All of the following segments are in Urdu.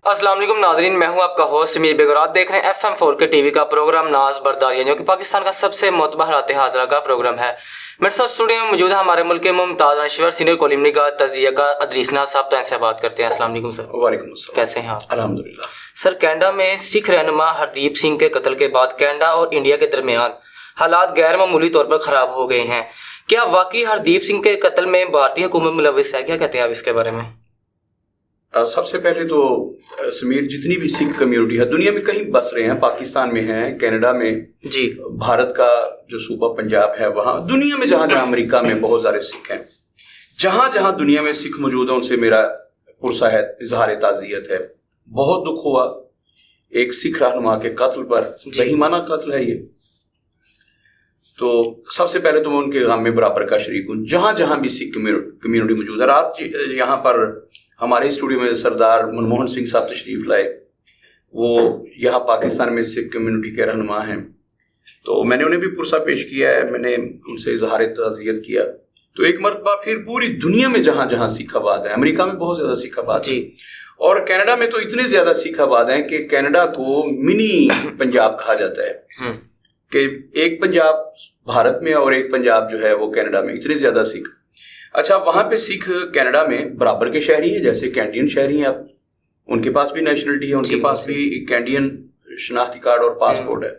السلام علیکم ناظرین، میں ہوں آپ کا ہوسٹ میر بیگ اور آپ دیکھ رہے ہیں FM4 کے ٹی وی کا پروگرام ناز برداریاں، جو کہ پاکستان کا سب سے معتبر رات حاضرہ کا پروگرام ہے۔ میرے ساتھ اسٹوڈیو میں موجود ہے ہمارے ملک کے ممتاز دانشور سینئر کالم نگار تجزیہ کا ادریس ناز صاحب، تو ان سے بات کرتے ہیں۔ السلام علیکم سر۔ وعلیکم السلام۔ کیسے ہیں آپ؟ الحمدللہ۔ سر، کینیڈا میں سکھ رہنما ہردیپ سنگھ کے قتل کے بعد کینیڈا اور انڈیا کے درمیان حالات غیر معمولی طور پر خراب ہو گئے ہیں۔ کیا واقعی ہردیپ سنگھ کے قتل میں بھارتی حکومت ملوث ہے؟ کیا کہتے ہیں آپ اس کے بارے میں؟ سب سے پہلے تو سمیر، جتنی بھی سکھ کمیونٹی ہے دنیا میں کہیں بس رہے ہیں، پاکستان میں ہیں، کینیڈا میں، جی، بھارت کا جو صوبہ پنجاب ہے وہاں، دنیا میں جہاں جہاں، امریکہ میں بہت سارے سکھ ہیں، جہاں جہاں دنیا میں سکھ موجود ہیں ان سے میرا پرسہ ہے، اظہار تعزیت ہے۔ بہت دکھ ہوا ایک سکھ رہنما کے قتل پر، رحیمانہ قتل ہے یہ، تو سب سے پہلے تو میں ان کے غم میں برابر کا شریک ہوں جہاں جہاں بھی سکھ کمیونٹی موجود ہے۔ رات یہاں پر ہمارے اسٹوڈیو میں سردار منموہن سنگھ صاحب تشریف لائے، وہ یہاں پاکستان میں سکھ کمیونٹی کے رہنما ہیں، تو میں نے انہیں بھی پرسہ پیش کیا ہے، میں نے ان سے اظہار تعزیت کیا۔ تو ایک مرتبہ پھر پوری دنیا میں جہاں جہاں سکھ آباد ہیں، امریکہ میں بہت زیادہ سکھ آباد ہیں، اور کینیڈا میں تو اتنے زیادہ سکھ آباد ہیں کہ کینیڈا کو منی پنجاب کہا جاتا ہے، کہ ایک پنجاب بھارت میں اور ایک پنجاب جو ہے وہ کینیڈا میں، اتنے زیادہ سکھ۔ اچھا، وہاں پہ سکھ کینیڈا میں برابر کے شہری ہیں، جیسے کینیڈین شہری ہیں، اب ان کے پاس بھی نیشنلٹی ہے، ان کے پاس بھی کینیڈین شناختی کارڈ اور پاسپورٹ ہے۔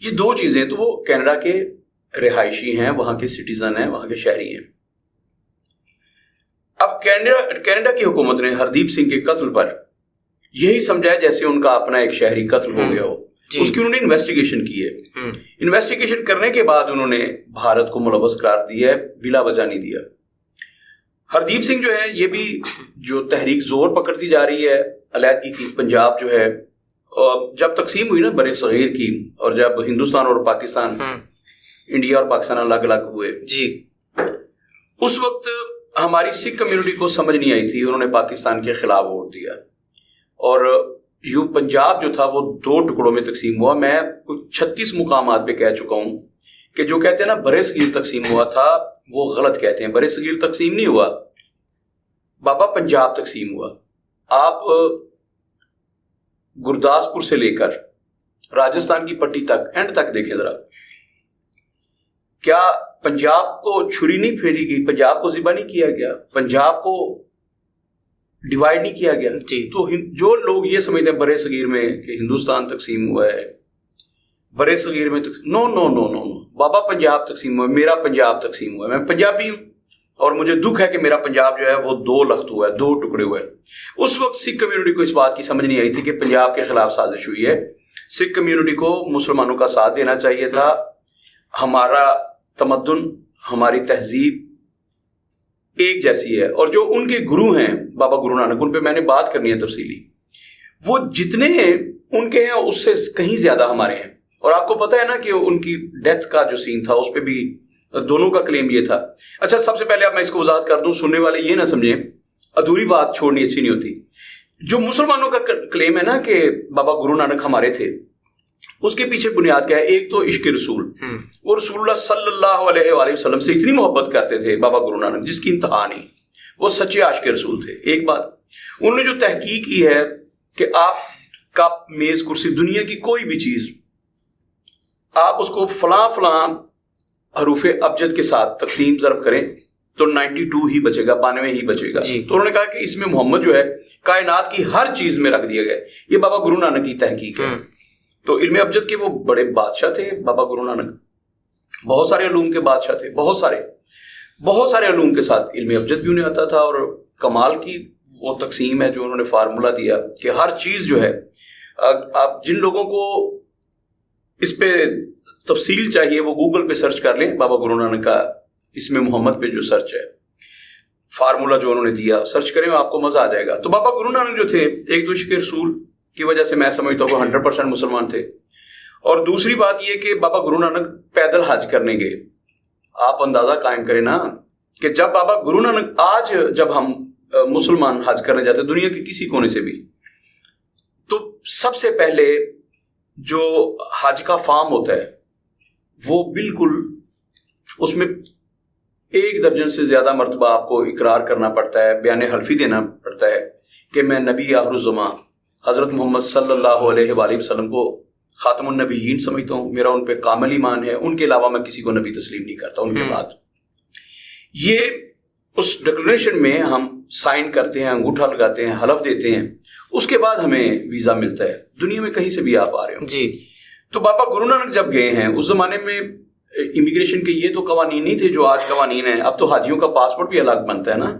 یہ دو چیزیں، تو وہ کینیڈا کے رہائشی ہیں، وہاں کے سٹیزن ہیں، وہاں کے شہری ہیں۔ اب کینیڈا کی حکومت نے ہردیپ سنگھ کے قتل پر یہی سمجھا جیسے ان کا اپنا ایک شہری قتل ہو گیا ہو، اس کی انہوں نے انویسٹیگیشن کی ہے۔ انویسٹیگیشن کرنے کے بعد انہوں نے بھارت کو ملوث قرار دیا ہے، بلا وجہ نہیں دیا۔ ہردیپ سنگھ جو ہے، یہ بھی جو تحریک زور پکڑتی جا رہی ہے علیحدگی کی، پنجاب جو ہے، جب تقسیم ہوئی نا برے صغیر کی، اور جب ہندوستان اور پاکستان، انڈیا اور پاکستان الگ الگ ہوئے، جی، اس وقت ہماری سکھ کمیونٹی کو سمجھ نہیں آئی تھی، انہوں نے پاکستان کے خلاف ووٹ دیا، اور یوں پنجاب جو تھا وہ دو ٹکڑوں میں تقسیم ہوا۔ میں 36 مقامات پہ کہہ چکا ہوں کہ جو کہتے ہیں نا برے صغیر تقسیم ہوا تھا، وہ غلط کہتے ہیں۔ برے صغیر تقسیم نہیں ہوا بابا، پنجاب تقسیم ہوا۔ آپ گرداسپور سے لے کر راجستھان کی پٹی تک، اینڈ تک دیکھیں ذرا، کیا پنجاب کو چھری نہیں پھیری گئی؟ پنجاب کو ذبح نہیں کیا گیا؟ پنجاب کو ڈیوائیڈ نہیں کیا گیا؟ جی۔ تو جو لوگ یہ سمجھتے ہیں برے صغیر میں کہ ہندوستان تقسیم ہوا ہے، برے صغیر میں تقسیم، نو نو نو نو نو بابا، پنجاب تقسیم ہوا ہے، میرا پنجاب تقسیم ہوا ہے، میں پنجابی ہوں، اور مجھے دکھ ہے کہ میرا پنجاب جو ہے وہ دو لخت ہوا ہے، دو ٹکڑے ہوئے۔ اس وقت سکھ کمیونٹی کو اس بات کی سمجھ نہیں آئی تھی کہ پنجاب کے خلاف سازش ہوئی ہے۔ سکھ کمیونٹی کو مسلمانوں کا ساتھ دینا چاہیے تھا۔ ہمارا تمدن، ہماری تہذیب ایک جیسی ہے، اور جو ان کے گرو ہیں بابا گرو نانک، ان پہ میں نے بات کرنی ہے تفصیلی، وہ جتنے ان کے ہیں اس سے کہیں زیادہ ہمارے ہیں۔ اور آپ کو پتہ ہے نا کہ ان کی ڈیتھ کا جو سین تھا اس پہ بھی دونوں کا کلیم یہ تھا۔ اچھا، سب سے پہلے اب میں اس کو وضاحت کر دوں، سننے والے یہ نہ سمجھیں، ادھوری بات چھوڑنی اچھی نہیں ہوتی۔ جو مسلمانوں کا کلیم ہے نا کہ بابا گرو نانک ہمارے تھے، اس کے پیچھے بنیاد کیا ہے؟ ایک تو عشق رسول، وہ رسول اللہ صلی اللہ علیہ وآلہ وسلم سے اتنی محبت کرتے تھے بابا گرو نانک جس کی انتہا نہیں، وہ سچے عاشق رسول تھے۔ ایک بات انہوں نے جو تحقیق کی ہے کہ آپ کا میز کرسی، دنیا کی کوئی بھی چیز آپ اس کو فلاں فلاں حروف ابجد کے ساتھ تقسیم ضرب کریں تو 92 ہی بچے گا، 92 ہی بچے گا۔ تو انہوں نے کہا کہ اس میں محمد جو ہے کائنات کی ہر چیز میں رکھ دیا گیا۔ یہ بابا گرو نانک کی تحقیق ہے۔ تو علم ابجد کے وہ بڑے بادشاہ تھے بابا گرو نانک، بہت سارے علوم کے بادشاہ تھے، بہت سارے علوم کے ساتھ علم ابجد بھی انہیں آتا تھا، اور کمال کی وہ تقسیم ہے جو انہوں نے فارمولہ دیا کہ ہر چیز جو ہے، آپ جن لوگوں کو اس پہ تفصیل چاہیے وہ گوگل پہ سرچ کر لیں، بابا گرو نانک کا اس میں محمد پہ جو سرچ ہے، فارمولہ جو انہوں نے دیا، سرچ کریں آپ کو مزہ آ جائے گا۔ تو بابا گرو نانک جو تھے، ایک تو عشق رسول کی وجہ سے میں سمجھتا ہوں وہ 100% مسلمان تھے، اور دوسری بات یہ کہ بابا گرو نانک پیدل حج کرنے گئے۔ آپ اندازہ قائم کریں نا کہ جب بابا گرو نانک، آج جب ہم مسلمان حج کرنے جاتے ہیں دنیا کے کسی کونے سے بھی، تو سب سے پہلے جو حج کا فارم ہوتا ہے وہ بالکل اس میں 1 درجن سے زیادہ مرتبہ آپ کو اقرار کرنا پڑتا ہے، بیان حلفی دینا پڑتا ہے کہ میں نبی آخر الزماں حضرت محمد صلی اللہ علیہ وآلہ وسلم کو خاتم النبیین سمجھتا ہوں، میرا ان پہ کامل ایمان ہے، ان کے علاوہ میں کسی کو نبی تسلیم نہیں کرتا ان کے بعد. یہ اس ڈکلریشن میں ہم سائن کرتے ہیں، انگوٹھا لگاتے ہیں، حلف دیتے ہیں، اس کے بعد ہمیں ویزا ملتا ہے. دنیا میں کہیں سے بھی آپ آ رہے ہو. جی. تو بابا گرو نانک جب گئے ہیں اس زمانے میں امیگریشن کے یہ تو قوانین نہیں تھے جو آج قوانین ہیں. اب تو حاجیوں کا پاسپورٹ بھی الگ بنتا ہے نا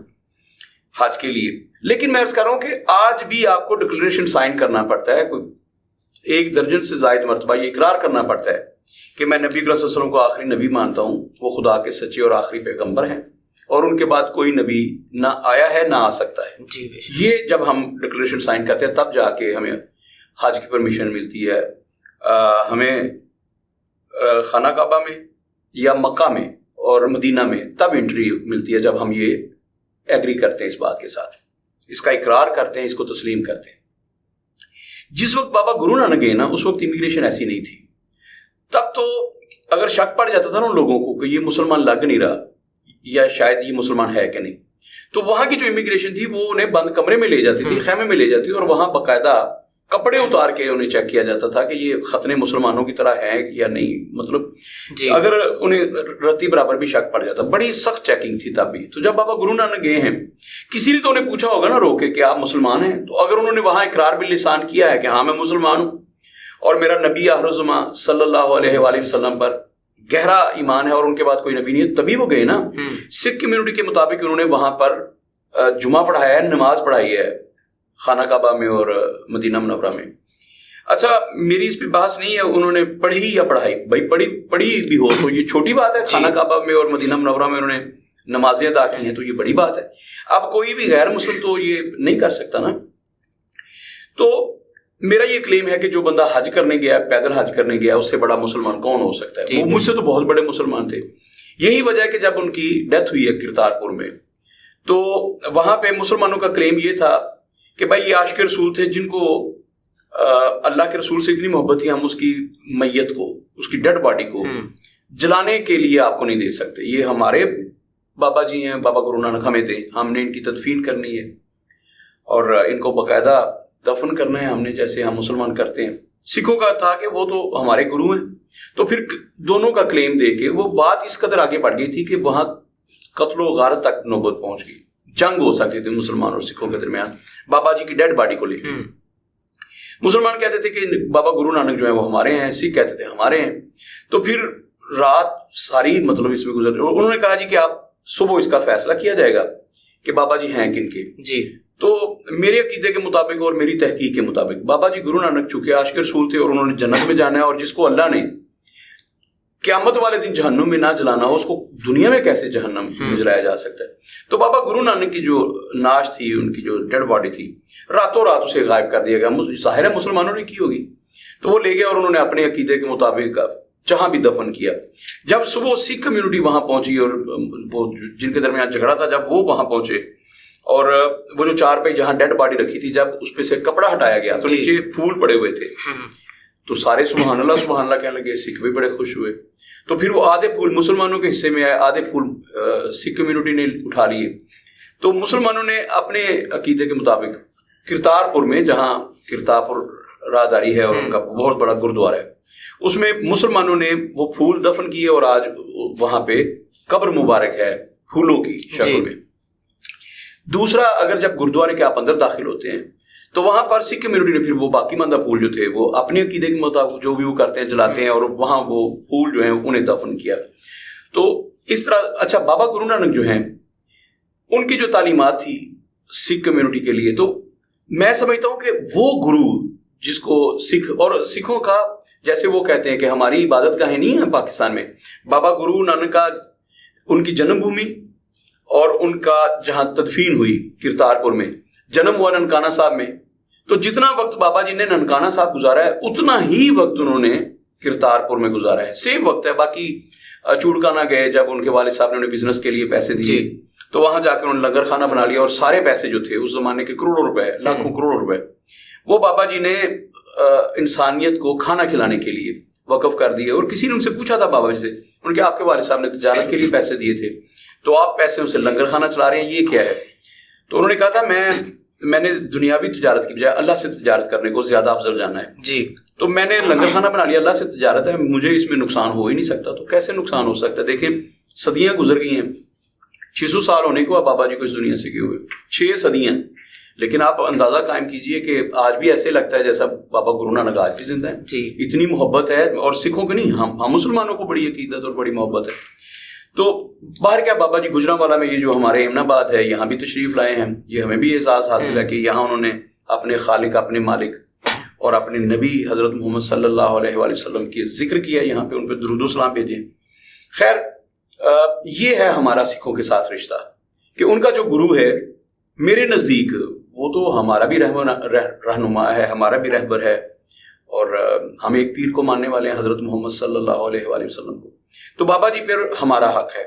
حج کے لیے. لیکن میں عرض کر رہا ہوں کہ آج بھی آپ کو ڈکلریشن سائن کرنا پڑتا ہے، کوئی 1 درجن سے زائد مرتبہ یہ اقرار کرنا پڑتا ہے کہ میں نبی کریم صلی اللہ علیہ وسلم کو آخری نبی مانتا ہوں، وہ خدا کے سچے اور آخری پیغمبر ہیں، اور ان کے بعد کوئی نبی نہ آیا ہے نہ آ سکتا ہے. جی. یہ جب ہم ڈکلریشن سائن کرتے ہیں تب جا کے ہمیں حج کی پرمیشن ملتی ہے. ہمیں خانہ کعبہ میں یا مکہ میں اور مدینہ میں تب انٹری ملتی ہے جب ہم یہ ایگری کرتے ہیں اس بات کے ساتھ، اس کا اقرار کرتے ہیں، اس کو تسلیم کرتے ہیں. جس وقت بابا گرو نانک گئے نا اس وقت امیگریشن ایسی نہیں تھی. تب تو اگر شک پڑ جاتا تھا نا ان لوگوں کو کہ یہ مسلمان لگ نہیں رہا یا شاید یہ مسلمان ہے کہ نہیں، تو وہاں کی جو امیگریشن تھی وہ انہیں بند کمرے میں لے جاتی تھی، خیمے میں لے جاتی تھی، اور وہاں باقاعدہ کپڑے اتار کے انہیں چیک کیا جاتا تھا کہ یہ ختنے مسلمانوں کی طرح ہیں یا نہیں. مطلب اگر انہیں رتی برابر بھی شک پڑ جاتا، بڑی سخت چیکنگ تھی تب بھی. تو جب بابا گرو نانک گئے ہیں کسی نے تو انہیں پوچھا ہوگا نا روکے کہ آپ مسلمان ہیں، تو اگر انہوں نے وہاں اقرار باللسان کیا ہے کہ ہاں میں مسلمان ہوں اور میرا نبی آخر الزماں صلی اللہ علیہ وآلہ وسلم پر گہرا ایمان ہے اور ان کے بعد کوئی نبی نہیں ہے، تبھی وہ گئے نا. سکھ کمیونٹی کے مطابق انہوں نے وہاں پر جمعہ پڑھایا ہے، نماز پڑھائی ہے خانہ کعبہ میں اور مدینہ منورہ میں. اچھا میری اس پہ بحث نہیں ہے انہوں نے پڑھی یا پڑھائی، بھائی پڑھی بھی ہو تو یہ چھوٹی بات ہے. خانہ کعبہ میں اور مدینہ منورہ میں انہوں نے نمازیں ادا کی ہیں تو یہ بڑی بات ہے. اب کوئی بھی غیر مسلم تو یہ نہیں کر سکتا نا. تو میرا یہ کلیم ہے کہ جو بندہ حج کرنے گیا، پیدل حج کرنے گیا، اس سے بڑا مسلمان کون ہو سکتا ہے؟ وہ مجھ سے تو بہت بڑے مسلمان تھے. یہی وجہ ہے کہ جب ان کی ڈیتھ ہوئی ہے کرتارپور میں تو وہاں پہ مسلمانوں کا کلیم یہ تھا کہ بھائی یہ عاشق رسول تھے جن کو اللہ کے رسول سے اتنی محبت تھی، ہم اس کی میت کو، اس کی ڈیڈ باڈی کو جلانے کے لیے آپ کو نہیں دے سکتے. یہ ہمارے بابا جی ہیں، بابا گرو نانک ہمیں دیں، ہم نے ان کی تدفین کرنی ہے اور ان کو باقاعدہ دفن کرنا ہے ہم نے، جیسے ہم مسلمان کرتے ہیں. سکھوں کا تھا کہ وہ تو ہمارے گرو ہیں. تو پھر دونوں کا کلیم دے کے وہ بات اس قدر آگے بڑھ گئی تھی کہ وہاں قتل و غارت تک نوبت پہنچ گئی. جنگ ہو سکتی تھی مسلمان اور سکھوں کے درمیان بابا جی کی ڈیڈ باڈی کو لے کے. مسلمان کہتے تھے کہ بابا گرو نانک جو ہیں وہ ہمارے ہیں، سکھ کہتے تھے ہمارے ہیں. تو پھر رات ساری مطلب اس میں گزر، اور انہوں نے کہا جی کہ آپ صبح اس کا فیصلہ کیا جائے گا کہ بابا جی ہیں کن کے. جی. تو میرے عقیدے کے مطابق اور میری تحقیق کے مطابق بابا جی گرو نانک چونکہ عاشق رسول تھے اور انہوں نے جنت میں جانا ہے، اور جس کو اللہ نے قیامت والے دن جہنم میں نہ جلانا ہو اس کو دنیا میں کیسے جہنم میں جلایا جا سکتا ہے. تو بابا گرو نانک کی جو ناش تھی، ان کی جو ڈیڈ باڈی تھی، راتوں رات اسے غائب کر دیا گیا. ظاہر ہے مسلمانوں نے کی ہوگی تو وہ لے گئے اور انہوں نے اپنے عقیدے کے مطابق جہاں بھی دفن کیا. جب صبح سکھ کمیونٹی وہاں پہنچی اور وہ جن کے درمیان جھگڑا تھا جب وہ وہاں پہنچے اور وہ جو چار پہ جہاں ڈیڈ باڈی رکھی تھی جب اس پہ سے کپڑا ہٹایا گیا تو نیچے پھول پڑے ہوئے تھے. تو سارے سبحان اللہ کہنے لگے. سکھ بھی بڑے خوش ہوئے. تو پھر وہ آدھے پھول مسلمانوں کے حصے میں آئے، آدھے پھول سکھ کمیونٹی نے اٹھا لیے. تو مسلمانوں نے اپنے عقیدے کے مطابق کرتارپور میں، جہاں کرتارپور راہداری ہے اور ان کا بہت بڑا گرودوارا ہے، اس میں مسلمانوں نے وہ پھول دفن کیے اور آج وہاں پہ قبر مبارک ہے پھولوں کی شکل میں. دوسرا، اگر جب گرودوارے کے آپ اندر داخل ہوتے ہیں تو وہاں پر سکھ کمیونٹی نے پھر وہ باقی ماندہ پھول جو تھے وہ اپنے عقیدے کے مطابق جو بھی وہ کرتے ہیں جلاتے ہیں اور وہاں وہ پھول جو ہیں انہیں دفن کیا. تو اس طرح اچھا بابا گرو نانک جو ہیں ان کی جو تعلیمات تھی سکھ کمیونٹی کے لیے، تو میں سمجھتا ہوں کہ وہ گرو جس کو سکھ اور سکھوں کا، جیسے وہ کہتے ہیں کہ ہماری عبادت گاہیں نہیں ہیں پاکستان میں، بابا گرو نانک کا ان کی جنم بھومی اور ان کا جہاں تدفین ہوئی کرتارپور میں، جنم ہوا ننکانہ صاحب میں. تو جتنا وقت بابا جی نے ننکانہ صاحب گزارا ہے اتنا ہی وقت انہوں نے کرتارپور میں گزارا ہے. سیم وقت ہے. باقی چوڑکانہ گئے جب ان کے والد صاحب نے انہیں بزنس کے لیے پیسے دیے تو وہاں جا کے انہوں نے لنگر خانہ بنا لیا اور سارے پیسے جو تھے اس زمانے کے کروڑوں روپے، لاکھوں کروڑوں روپے، وہ بابا جی نے انسانیت کو کھانا کھلانے کے لیے وقف کر دیے. اور کسی نے ان سے پوچھا تھا بابا جی سے، ان کے آپ کے والد صاحب نے تجارت کے لیے پیسے دیے تھے تو آپ پیسے ان سے لنگر خانہ چلا رہے ہیں، یہ کیا ہے؟ تو انہوں نے کہا تھا میں میں نے دنیاوی تجارت کی بجائے اللہ سے تجارت کرنے کو زیادہ افضل جانا ہے جی، تو میں نے لنگر خانہ بنا لیا. اللہ سے تجارت ہے, مجھے اس میں نقصان ہو ہی نہیں سکتا. تو کیسے نقصان ہو سکتا ہے؟ دیکھیں صدیاں گزر گئی ہیں, 600 سال ہونے کو بابا جی کو اس دنیا سے گئے ہوئے, 6 صدیاں. لیکن آپ اندازہ قائم کیجئے کہ آج بھی ایسے لگتا ہے جیسا بابا گرو نانک آج بھی زندہ ہیں. جی, اتنی محبت ہے, اور سکھوں کی نہیں, ہم مسلمانوں کو بڑی عقیدت اور بڑی محبت ہے. تو باہر کیا بابا جی گجرانوالہ میں یہ جو ہمارے ایمن آباد ہے یہاں بھی تشریف لائے ہیں. یہ ہمیں بھی احساس حاصل ہے کہ یہاں انہوں نے اپنے خالق, اپنے مالک اور اپنے نبی حضرت محمد صلی اللہ علیہ وآلہ وسلم کی ذکر کیا, یہاں پہ ان پہ درود و سلام بھیجے. خیر یہ ہے ہمارا سکھوں کے ساتھ رشتہ کہ ان کا جو گرو ہے میرے نزدیک وہ تو ہمارا بھی رہنما ہے, ہمارا بھی رہبر ہے, اور ہم ایک پیر کو ماننے والے ہیں, حضرت محمد صلی اللہ علیہ وآلہ وسلم کو. تو بابا جی پر ہمارا حق ہے.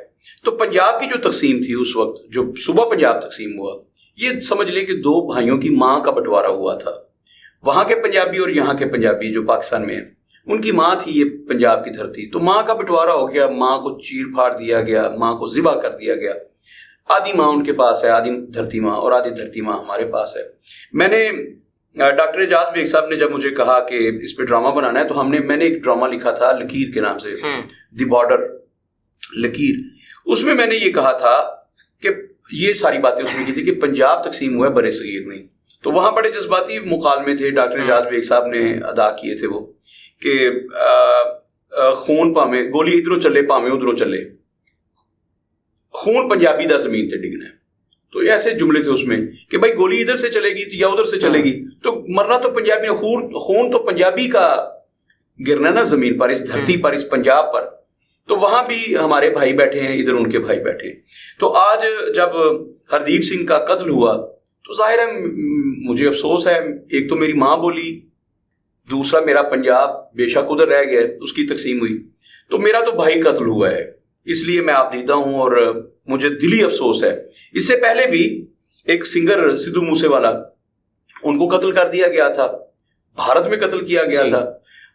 تو پنجاب کی جو تقسیم تھی اس وقت, جو صبح پنجاب تقسیم ہوا, یہ سمجھ لیں کہ 2 بھائیوں کی ماں کا بٹوارا ہوا تھا. وہاں کے پنجابی اور یہاں کے پنجابی جو پاکستان میں ہیں, ان کی ماں تھی یہ پنجاب کی دھرتی. تو ماں کا بٹوارا ہو گیا, ماں کو چیر پھاڑ دیا گیا, ماں کو ذبح کر دیا گیا. آدھی ماں ان کے پاس ہے, آدھی دھرتی ماں, اور آدھی دھرتی ماں ہمارے پاس ہے. میں نے ڈاکٹر اعجاز بیگ صاحب نے جب مجھے کہا کہ اس پہ ڈرامہ بنانا ہے, تو میں نے ایک ڈرامہ لکھا تھا لکیر کے نام سے, دی بارڈر, لکیر. اس میں نے یہ کہا تھا کہ یہ ساری باتیں اس میں کی تھی کہ پنجاب تقسیم ہوا ہے بر صغیر میں. تو وہاں بڑے جذباتی مکالمے تھے, ڈاکٹر اعجاز بیگ صاحب نے ادا کیے تھے وہ, کہ خون پامے گولی ادھروں چلے پامے ادھروں چلے, خون پنجابی دا زمین تے ڈگنا ہے. تو ایسے جملے تھے اس میں کہ بھائی گولی ادھر سے چلے گی یا ادھر سے چلے گی, تو مرنا تو پنجابی, خون تو پنجابی کا گرنا نا زمین پر, اس دھرتی پر, اس پنجاب پر. تو وہاں بھی ہمارے بھائی بیٹھے ہیں, ادھر ان کے بھائی بیٹھے ہیں. تو آج جب ہردیپ سنگھ کا قتل ہوا تو ظاہر ہے مجھے افسوس ہے. ایک تو میری ماں بولی, دوسرا میرا پنجاب بے شک ادھر رہ گیا, اس کی تقسیم ہوئی. تو میرا تو بھائی قتل ہوا ہے, اس لیے میں آپ دیتا ہوں, اور مجھے دلی افسوس ہے. اس سے پہلے بھی ایک سنگر سدھو موسے والا, ان کو قتل کر دیا گیا تھا, بھارت میں قتل کیا گیا تھا.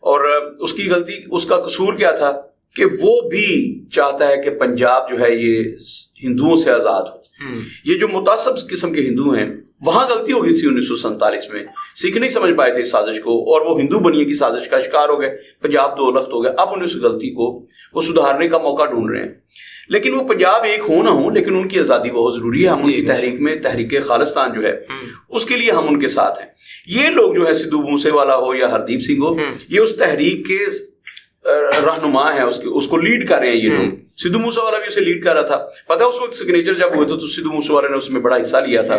اور اس کی غلطی, اس کا قصور کیا تھا کہ وہ بھی چاہتا ہے کہ پنجاب جو ہے یہ ہندوؤں سے آزاد ہو. یہ جو متعصب قسم کے ہندو ہیں, وہاں غلطی ہو گئی تھی 1947 میں, سکھ نہیں سمجھ پائے تھے اس سازش کو, اور وہ ہندو بنیے کی سازش کا شکار ہو گئے, پنجاب 2 لخت ہو گئے. اب انہیں اس غلطی کو وہ سدھارنے کا موقع ڈھونڈ رہے ہیں. لیکن وہ پنجاب ایک ہو نہ ہو, لیکن ان کی آزادی بہت ضروری ہے. ہم ان کی تحریک میں, تحریک خالصتان جو ہے اس کے لیے ہم ان کے ساتھ ہیں. یہ لوگ جو ہے سدھو موسے والا ہو یا ہردیپ سنگھ ہو, یہ اس تحریک کے رہنما ہیں, اس کو لیڈ کر رہے ہیں. یہ لوگ, سدھو موسے والا بھی اسے لیڈ کر رہا تھا. پتہ ہے اس وقت سگنیچر جب ہوئے تو سدھو موسے والے نے اس میں بڑا حصہ لیا تھا.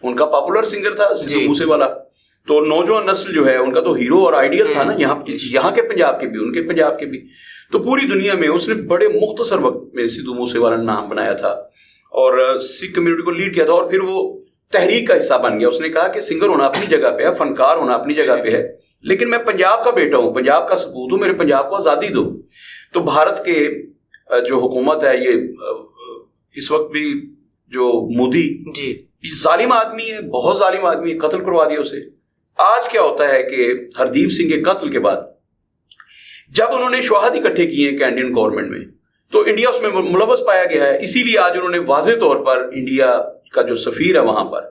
ان کا پاپولر سنگر تھا سدھو موسے والا. تو نوجوان نسل جو ہے ان کا تو ہیرو اور آئیڈیل تھا نا, یہاں کے پنجاب کے بھی, ان کے پنجاب کے بھی. تو پوری دنیا میں اس نے بڑے مختصر وقت میں سدھو موسے والا نام بنایا تھا اور سکھ کمیونٹی کو لیڈ کیا تھا, اور پھر وہ تحریک کا حصہ بن گیا. اس نے کہا کہ سنگر ہونا اپنی جگہ پہ ہے, فنکار ہونا اپنی جگہ پہ ہے, لیکن میں پنجاب کا بیٹا ہوں, پنجاب کا سپوت ہوں, میرے پنجاب کو آزادی دو. تو بھارت کے جو حکومت ہے, یہ اس وقت بھی جو مودی, ظالم آدمی ہے, بہت ظالم آدمی ہے, قتل کروا دیا اسے. آج کیا ہوتا ہے کہ ہردیپ سنگھ کے قتل کے بعد جب انہوں نے شواہد اکٹھے کیے ہیں کینیڈین گورنمنٹ میں, تو انڈیا اس میں ملوث پایا گیا ہے. اسی لیے آج انہوں نے واضح طور پر انڈیا کا جو سفیر ہے وہاں پر,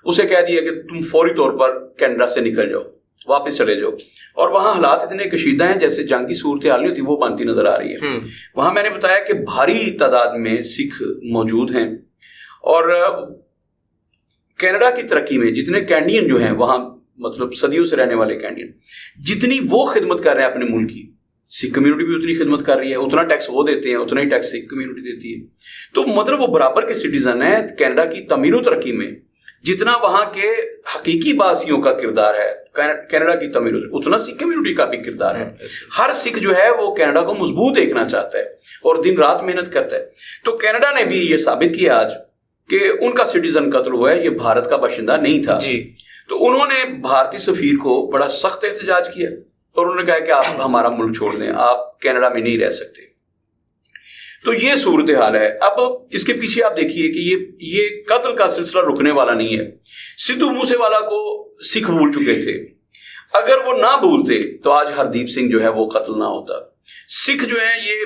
اسے کہہ دیا کہ تم فوری طور پر کینیڈا سے نکل جاؤ, واپس چلے جاؤ. اور وہاں حالات اتنے کشیدہ ہیں جیسے جنگ کی صورتحال نہیں ہوتی, وہ بنتی نظر آ رہی ہے. وہاں میں نے بتایا کہ بھاری تعداد میں سکھ موجود ہیں, اور کینیڈا کی ترقی میں جتنے کینیڈین جو ہیں وہاں, مطلب صدیوں سے رہنے والے کینیڈین, جتنی وہ خدمت کر رہے ہیں اپنے ملک کی, سکھ کمیونٹی بھی اتنی خدمت کر رہی ہے. اتنا ٹیکس وہ دیتے ہیں, اتنا ہی ٹیکس سکھ کمیونٹی دیتی ہے. تو مطلب وہ برابر کے سٹیزن ہیں. کینیڈا کی تعمیر و ترقی میں جتنا وہاں کے حقیقی باسیوں کا کردار ہے کینیڈا کی تعمیر, اتنا سکھ کمیونٹی کا بھی کردار ہے. ہر سکھ جو ہے وہ کینیڈا کو مضبوط دیکھنا چاہتا ہے اور دن رات محنت کرتا ہے. تو کینیڈا نے بھی یہ ثابت کیا آج کہ ان کا سٹیزن قتل ہوا ہے, یہ بھارت کا باشندہ نہیں تھا. تو انہوں نے بھارتی سفیر کو بڑا سخت احتجاج کیا, اور انہوں نے کہا کہ آپ ہمارا ملک چھوڑ دیں, آپ کینیڈا میں نہیں رہ سکتے. تو یہ صورتحال ہے. اب اس کے پیچھے آپ دیکھیے کہ یہ قتل کا سلسلہ رکنے والا نہیں ہے. سدھو موسے والا کو سکھ بھول چکے تھے, اگر وہ نہ بھولتے تو آج ہردیپ سنگھ جو ہے وہ قتل نہ ہوتا. سکھ جو ہیں یہ